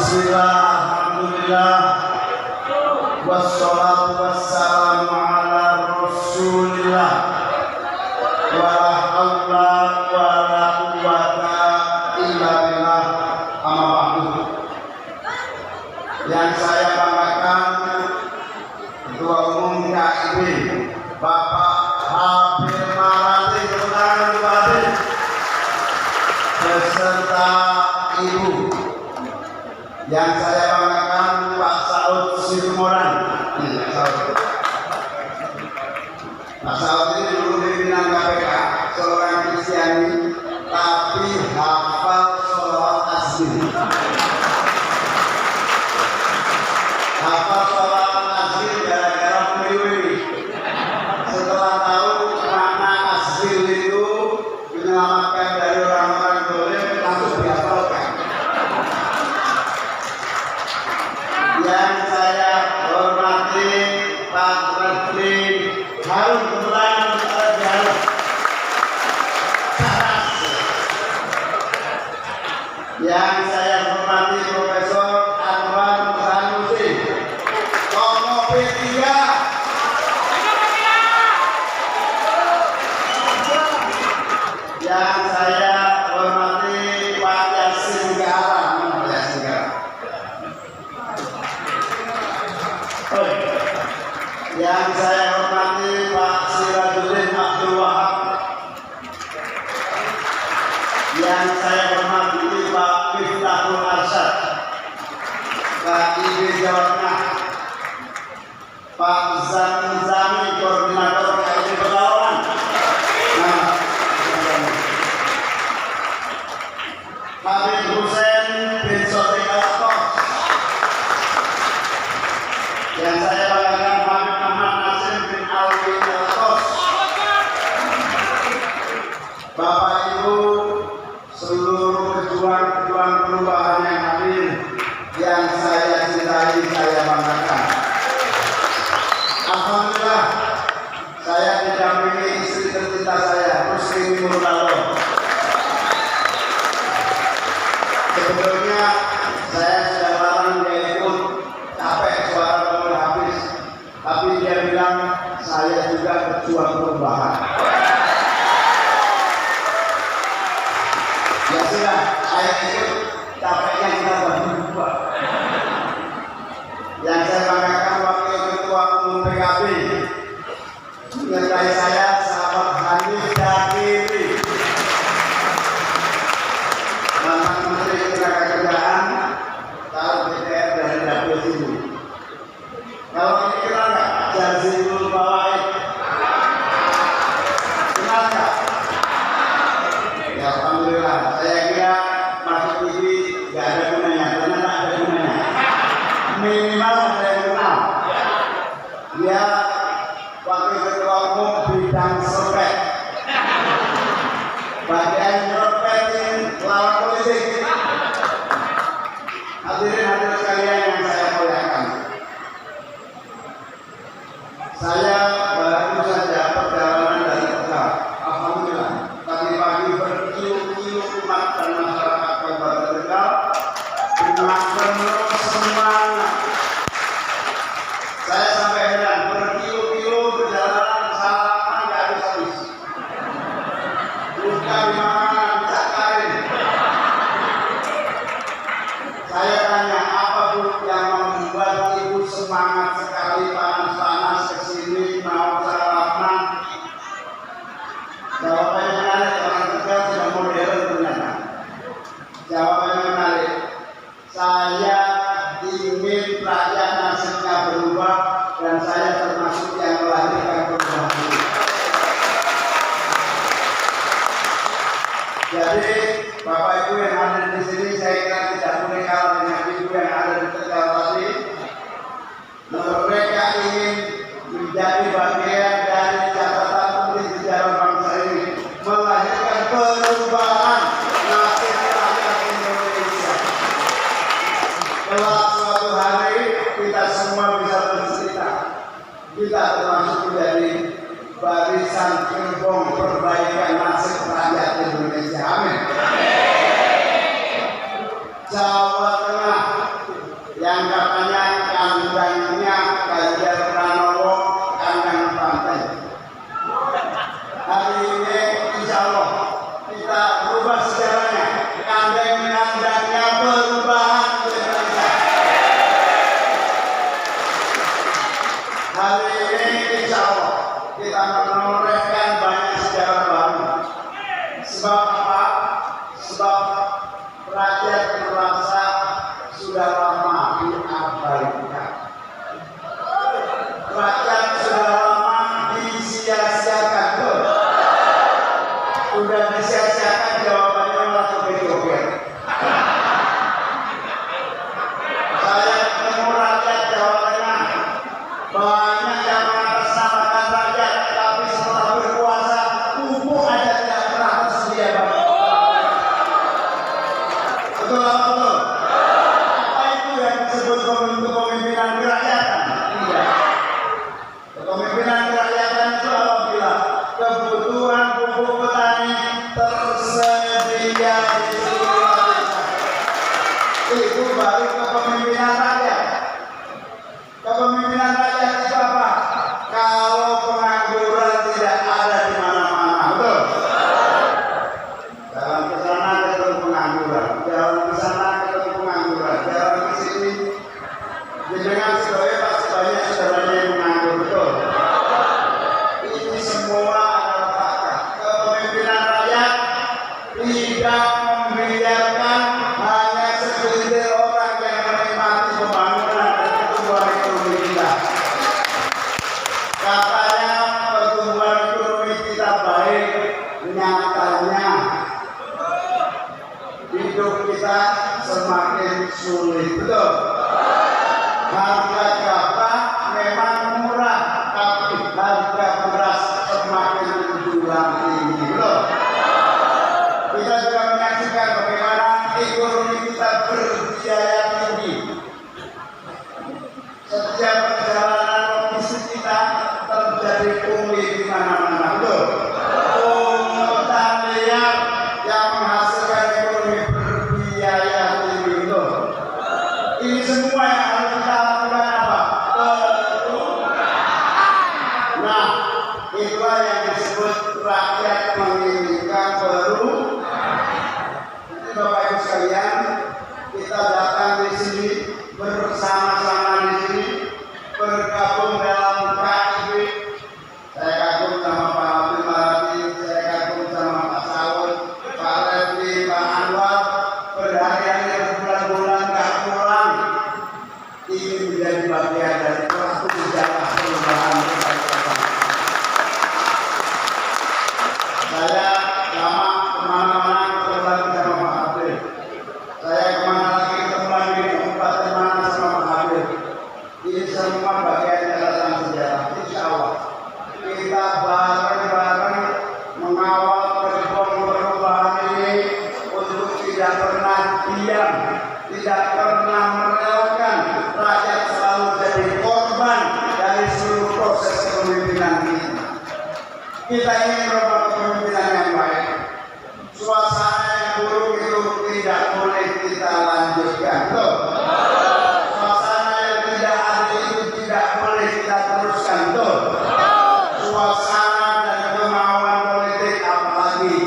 Bismillah, alhamdulillah, wassalatu wassalamu ala rasulillah, wala hawla wala quwwata illa billah, amma ba'du. Yang saya banggakan Ketua Umum KIB Bapak Habib Marati beserta Ibu. Yang saya banggakan Pak Saud Sirmoran. Pak Saud ini dulu pimpinan KPK, seorang Kristiani, tapi hafal sholawat asli. Hafal sholawat asli gara-gara pemilu ini. Setelah tahu makna asli itu menyelamatkan dari orang-orang dolim, langsung dihafalkan. Yang saya hormati Pak Menteri Harun Kemuliaan Jalan. Yang saya hormati Profesor Anwar Sanusi, Tomo P3. Yang saya hormati Pak Yasin Gala. Yang saya hormati Pak Sirajuddin Abdul Wahab. Yang saya hormati Pak Miftahul Arsyad, KIB Jawa Tengah. Pak Zami, Koordinator KIB Pekalongan. Habib Hussein bin Sotik Al-Tos. Yang saya banggakan Habib Ahmad Nasir bin Alwi Al-Tos. Bapak Ibu, seluruh pejuang-pejuang perubahan yang hadir, yang saya cintai, saya banggakan. Alhamdulillah, saya didampingi istri tercinta saya, Rusli Murtalo. Sebetulnya saya sudah larang dia ikut, capek suara mulai habis, tapi dia bilang saya juga berjuang perubahan. Ya sudah, saya ikut, capeknya kita berdua. Yang saya banggakan Wakil Ketua Umum PKB, menyertai saya sahabat Hanif Dakiri, mantan Menteri Ketenagakerjaan, kalau DPR dari dapil sini. Kalau ini kenal nggak? Jazilul Bawaid. Kenal nggak? Ya alhamdulillah. Saya kira masuk TV nggak ada gunanya, ternyata ada gunanya. Minimal ada yang kenal. Dia Wakil Ketua Umum bidang sopet. Bagian nyopetin lawan politik. Hadirin sekalian yang saya muliakan. Saya baru saja perjalanan dari Tegal. Alhamdulillah, tadi pagi berkilo-kilo umat dan masyarakat Kabupaten Tegal dengan penuh semangat. Saya sampai heran, berkilo-kilo perjalanan salaman nggak habis-habis. Bukan di makanan, cakarin. Saya tanya, apa Bu yang membuat Ibu semangat sekali panas-panas kesini mau salaman? Jawabannya menarik, orang Tegal sudah modern ternyata. Jawabannya menarik. Saya ingin rakyat nasibnya berubah dan saya termasuk yang melahirkan perubahan ini. Jadi Bapak Ibu yang ada di sini, saya kira tidak boleh kalah dengan Ibu yang ada di Tegal tadi. Mereka ingin menjadi bagian dari catatan tulis sejarah bangsa ini, melahirkan perubahan nasib rakyat Indonesia. Kelak suatu hari kita semua bisa bercerita, kita termasuk menjadi barisan gerbong perbaikan nasib rakyat Indonesia. Amin. Jawa Tengah kebutuhan pupuk petani tersedia di seluruh lapisan. Itu baru kepemimpinan rakyat. Kepemimpinan rakyat itu apa? Kalau pengangguran tidak ada di mana-mana, betul? Jalan ke sana ketemu pengangguran, jalan ke sana ketemu pengangguran, jalan ke sini. Dengan sebagai pasti banyak saudaranya yang menganggur, betul? Ini semua adalah fakta. Kepemimpinan rakyat tidak membiarkan hanya segelintir orang yang menikmati pembangunan dan pertumbuhan ekonomi kita. Katanya pertumbuhan ekonomi kita baik, nyatanya hidup kita semakin sulit, betul? Harga gabah memang murah, tapi harga beras semakin menjulang tinggi, betul? Kita juga menyaksikan bagaimana ekonomi kita berbiaya tinggi. Setiap perjalanan logistik kita terjadi pungli di mana-mana, betul? Pungutan liar yang menghasilkan ekonomi berbiaya tinggi, betul? Ini semua yang harus kita lakukan apa? Nah, itulah yang disebut rakyat menginginkan Bapak Ibu sekalian, kita datang di sini bersama-sama di sini bergabung dalam KIB. Saya kagum sama Pak Abdul Marati, saya kagum sama Pak Saud, Pak Refli, Pak Anwar, berhari-hari berbulan-bulan gak pulang. Ini menjadi bagian dari pelaku sejarah perubahan kita. Saya lama kemana-mana ketemu lagi sama Pak Habib. Saya kemana lagi ketemu lagi di kabupaten mana sama Pak Habib. Ini semua bagian catatan sejarah. Insya Allah kita bareng-bareng mengawal reform perubahan ini untuk tidak pernah diam, tidak pernah merelakan rakyat selalu jadi korban dari seluruh proses kepemimpinan kita. Kita ingin merubah kepemimpinan yang baik. Suasana yang buruk itu tidak boleh kita lanjutkan, betul? Suasana yang tidak adil itu tidak boleh kita teruskan, betul? Suasana dan kemauan politik, apalagi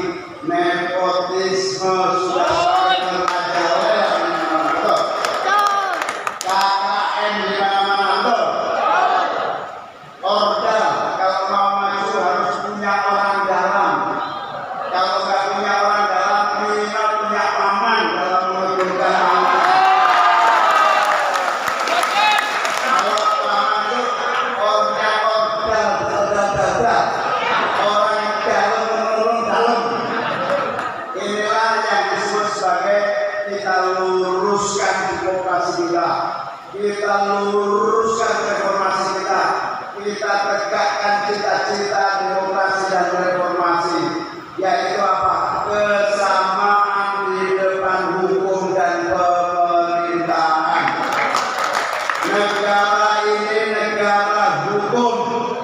nepotisme sudah semakin merajalela di mana-mana, betul? KKN di mana-mana, betul? Ordal, kalau mau maju harus punya orang dalam. Kalau nggak punya orang dalam, minimal punya paman dalam mengumpulkan amanah. Kalau paman itu orangnya ordal, dadah, orang yang dalam menurun dalam. Inilah yang disebut sebagai kita luruskan demokrasi kita, kita luruskan reformasi kita, kita tegakkan cita-cita demokrasi dan reformasi, yaitu apa? Kesamaan di depan hukum dan pemerintahan. Negara ini negara hukum,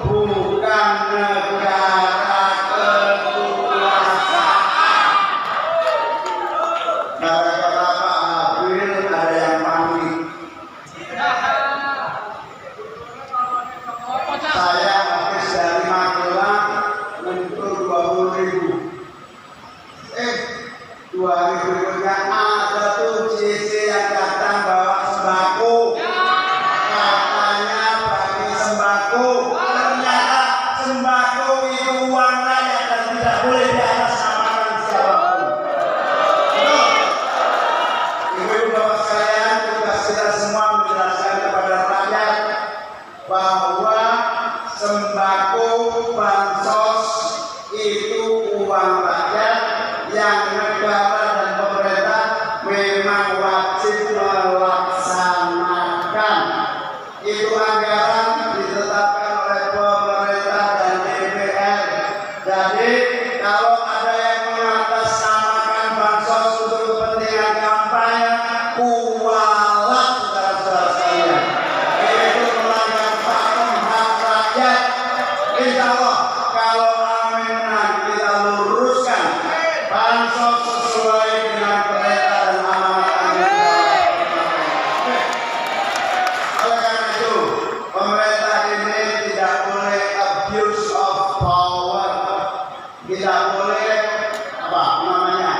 bukan negara kekuasaan. Gara-gara Pak Habil ada yang panik. Saya habis dari Magelang untuk 20.000. 2 hari berikutnya ada tuh JC yang datang bawa sembako. Katanya bagi sembako. Ternyata sembako itu uang rakyat dan tidak boleh diatasnamakan siapapun. Betul? Ibu-ibu bapak sekalian, tugas kita semua menjelaskan kepada rakyat bahwa sembako bansos itu uang rakyat yang negara dan pemerintah memang wajib melaksanakan. Itu anggaran ditetapkan oleh pemerintah dan DPR. Jadi kalau ada yang mengatasnamakan bansos untuk kepentingan kampanye, kualat saudara-saudara sekalian. Itu melanggar pakem hak rakyat. Insya Allah kalau amin tidak boleh apa namanya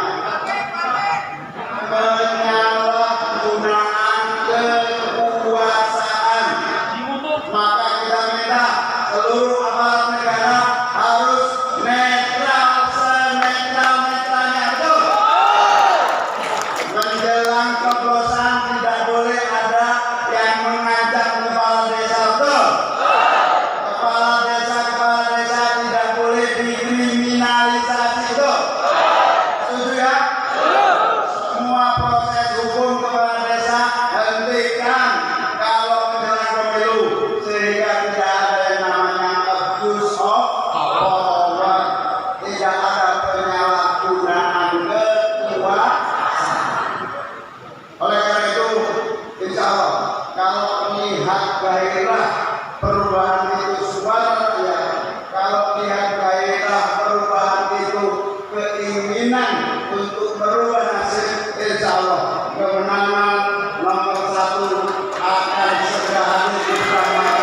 penyalahgunaan kekuasaan. Maka kita minta seluruh aparat negara harus netral, senetral-netralnya, betul? Menjelang coblosan tidak boleh ada yang mengajak kepala desa, betul? Kepala desa tidak boleh dikriminalisasi, betul? Setuju ya? Semua proses hukum kepala desa hentikan kalau menjelang pemilu, sehingga tidak ada yang namanya abuse of power, tidak ada penyalahgunaan kekuasaan. Oleh karena itu, insya Allah kalau melihat gairah perubahan itu suara rakyat, kalau melihat gairah perubahan itu keinginan untuk merubah nasib, insya Allah kemenangan nomor 1 akan segera hadir di bersama.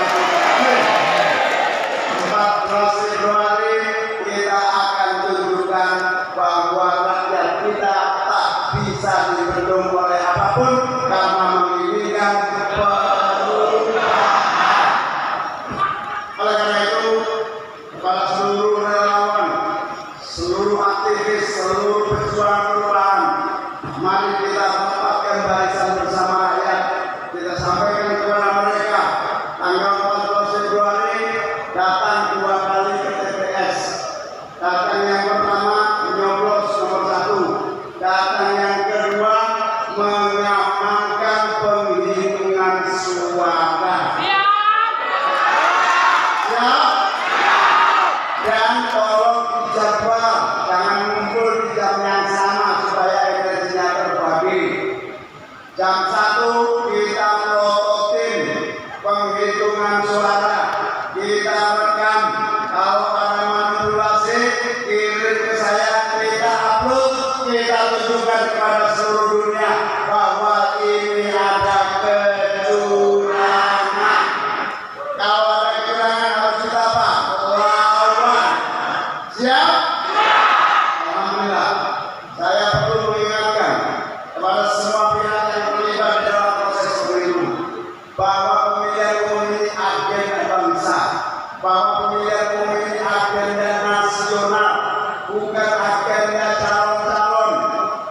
14 Februari kita akan tunjukkan bahwa rakyat kita tak bisa dibendung oleh apapun karena menginginkan perubahan. Oleh karena itu, kepada seluruh relawan, seluruh aktivis, seluruh pejuang perubahan, mari kita menempatkan barisan bersama rakyat. Kita sampaikan kepada mereka tanggal 14 Februari datang 2 kali ke TPS. Datang yang pertama menyoblos nomor 1, datang yang kedua mengamankan penghitungan suara. Siap? Dan tolong dijadwal, jangan ngumpul di jam yang sama supaya energinya terbagi. Jam 1 kita prototin penghitungan suara, kita rekam. Kalau ada manipulasi, kirim ke saya, kita upload, kita tunjukkan kepada seluruh dunia bahwa ini ada kecurangan. Kalau ada kecurangan harus kita apa? Lawan. Siap? Alhamdulillah. Saya perlu mengingatkan kepada semua pihak yang terlibat dalam proses pemilu bahwa pemilihan umum ini agenda bangsa, bahwa pemilihan umum ini agenda nasional, bukan agenda calon-calon,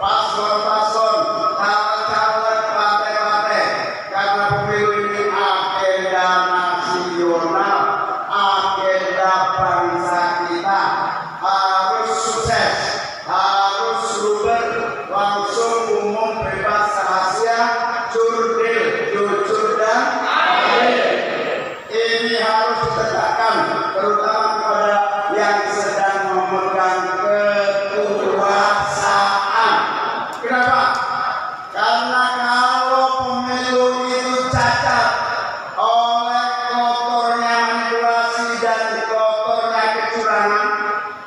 paslon-paslon, calon-calon partai-partai. Karena pemilu ini agenda nasional, agenda bangsa kita. Harus sukses, harus luber, langsung, umum, bebas, rahasia, jurdil, jujur dan adil. Ini harus ditegakkan, terutama kepada yang sedang memegang kekuasaan. Kenapa? Karena kalau pemilu itu cacat oleh kotornya manipulasi dan kotornya kecurangan,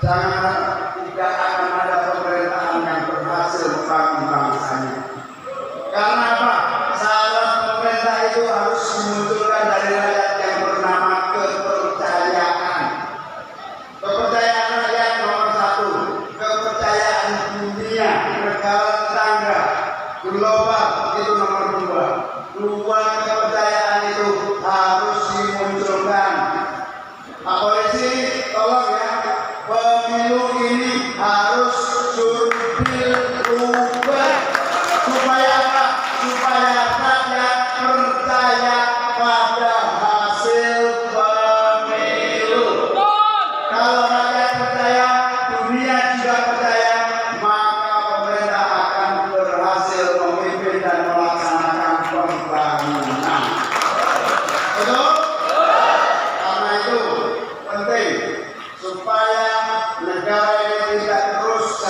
jangan harap tidak akan ada pemerintahan yang berhasil bagi bangsanya. Karena apa? Syarat pemerintah itu harus dimunculkan dari rakyat yang bernama kepercayaan. Kepercayaan rakyat nomor 1, kepercayaan dunia, negara tetangga, global itu nomor 2. 2 kepercayaan itu harus dimunculkan. Pak Polisi, tolong ya, pemilu ini harus jurdil, luber. Supaya apa? Supaya rakyat percaya pada hasil pemilu. Kalau rakyat percaya, dunia juga percaya, maka pemerintah akan berhasil memimpin dan melaksanakan pembangunan. Betul? Karena itu penting supaya negara ini tidak terus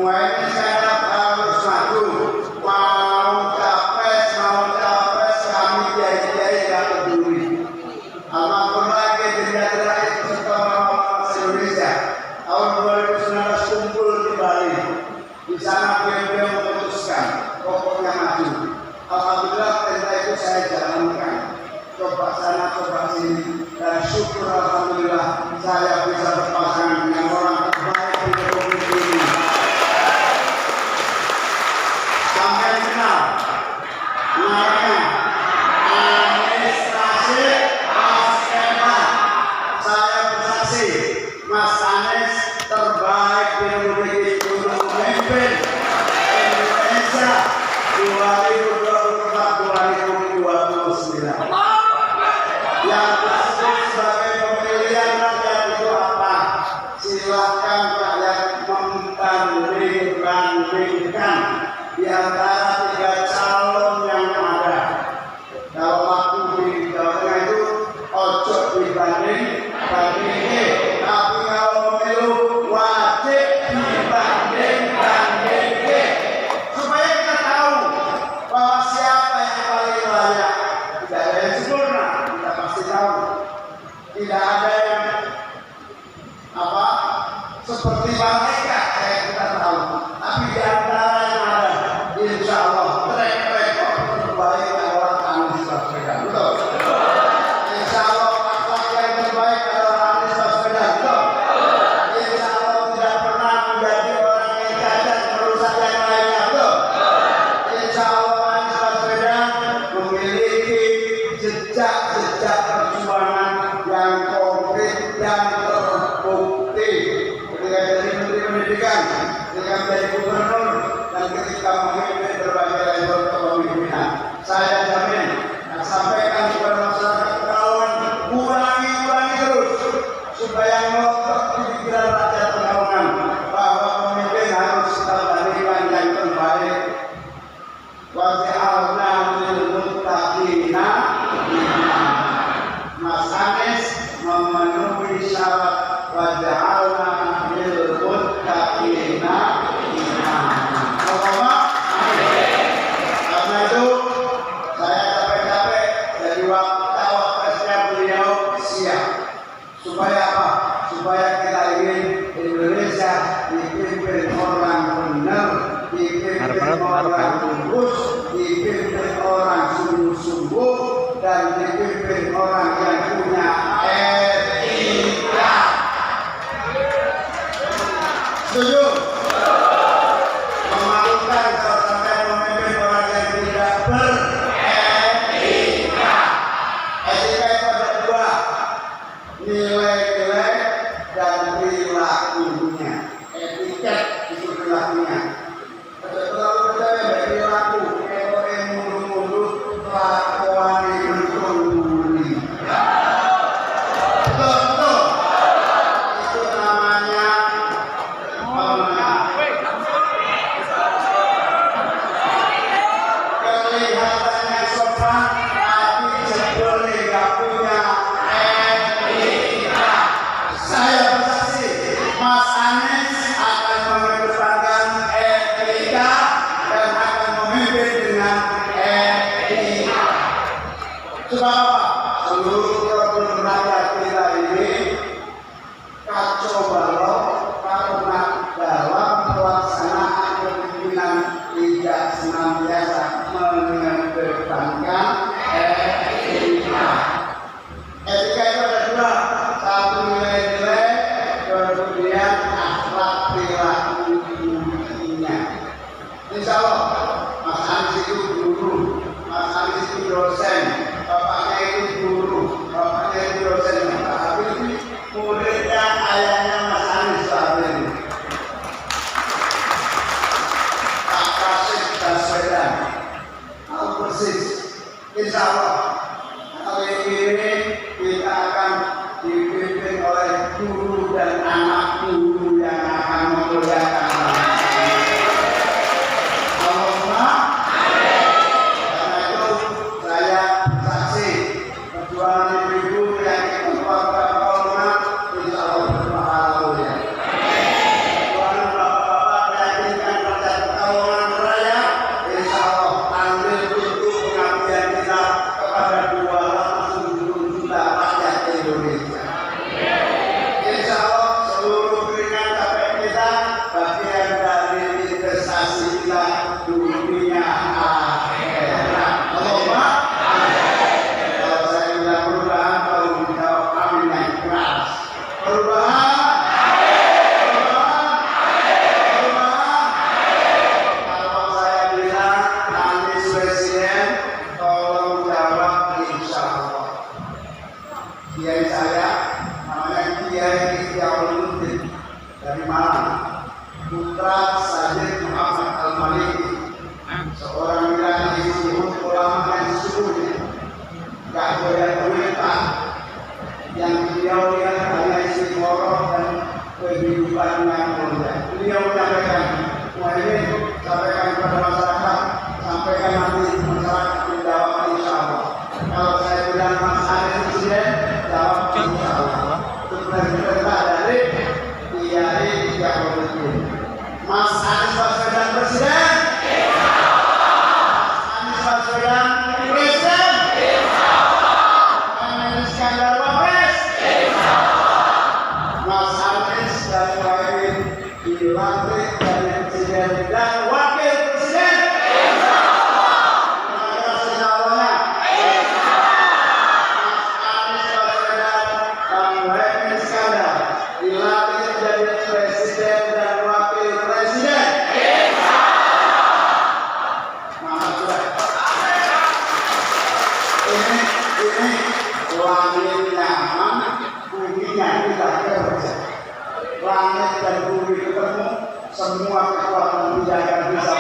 semua ini saya harus maju. Mau capres kami kiai-kiai nggak peduli. Alhamdulillah kita terakhir bersama Indonesia tahun 2019 kumpul di Bali. Di sana beliau memutuskan pokoknya maju. Alhamdulillah perintah itu saya jalankan. Coba sana, coba sini, dan syukur alhamdulillah saya bisa berpasangan dengan orang terbaik di Republik ini. Sampai kenal namanya Anies Rashid Baswedan. Saya bersaksi Mas Anies terbaik di Republik ini untuk memimpin Indonesia 2024-2029. Yang disebut sebagai pemilihan rakyat itu apa? Silakan rakyat membanding-bandingkan di antara 3 calon yang ada. Kalau waktu di Jawa Tengah itu ojo dibanding-bandingin, tapi kalau pemilu wajib dibanding-bandingin supaya kita tahu bahwa siapa yang paling layak. Tidak ada yang sempurna, kita pasti tahu. Tidak ada yang seperti malaikat, kita tahu. Tapi di antara yang ada, insya Allah track record terbaik adalah Anies Baswedan. Betul. Insya Allah akhlak yang terbaik adalah Anies Baswedan. Betul. Insya Allah tidak pernah menjadi orang yang cacat merusak yang lainnya. Betul. Insya Allah Anies Baswedan memiliki jejak perjuangan yang konkret dan terbukti. Ketika jadi Menteri Pendidikan, ketika menjadi Gubernur, dan ketika memimpin berbagai level kepemimpinan, saya jamin, sampaikan kepada masyarakat kawan, ulangi terus supaya ngotot di pikiran rakyat Pekalongan bahwa pemimpin harus kita bandingkan yang terbaik. Waj'alna lil muttaqina Mas Anies memenuhi syarat waj'alna lil muttaqina imama. Karena itu saya capek-capek jadi cawapresnya beliau siap. Supaya apa? Supaya kita ingin Indonesia dipimpin orang benar, dipimpin orang lurus, dipimpin orang sungguh-sungguh, dan dipimpin orang yang punya etika. Setuju? Memalukan kalau sampai memimpin orang yang tidak beretika. Etika itu ada 2, nilai-nilai dan perilakunya. Etiket itu perilakunya. Kalau percaya dari perilaku, yang mundur-mundur, kelakuan yang mengguli. Betul. Itu namanya kelihatannya sopan, tapi sebetulnya nggak punya etika. Saya bersaksi, Mas Anies akan mengedepankan bagian dari investasi kita dunia akhirat. Allahumma kalau saya bilang perubahan, kalau menjawab amin yang keras. Perubahan. Kiai saya namanya Kiai Ikhtiarul dari Malang, putra Sayyid Muhammad Al-Maliki, seorang wilayah istihud ulama yang sesungguhnya gak boleh berita yang beliau lihat hanya istiqoroh dan kehidupan yang mulia. Beliau menyampaikan, ini sampaikan kepada masyarakat, sampaikan nanti masyarakat menjawab insya Allah. Kalau saya bilang Mas Anies Presiden, jawab insya Allah. Itu perintah dari Kiai Ikhtiarul. Mas Anies Baswedan Presiden, Mas Anies Baswedan Presiden, Emil Iskandar Wapres, Mas Anies dan Muhaimin dilantik dari Presiden dan Wakil Presiden. Langit dan bumi ketemu, semua kekuatan menjaga bisa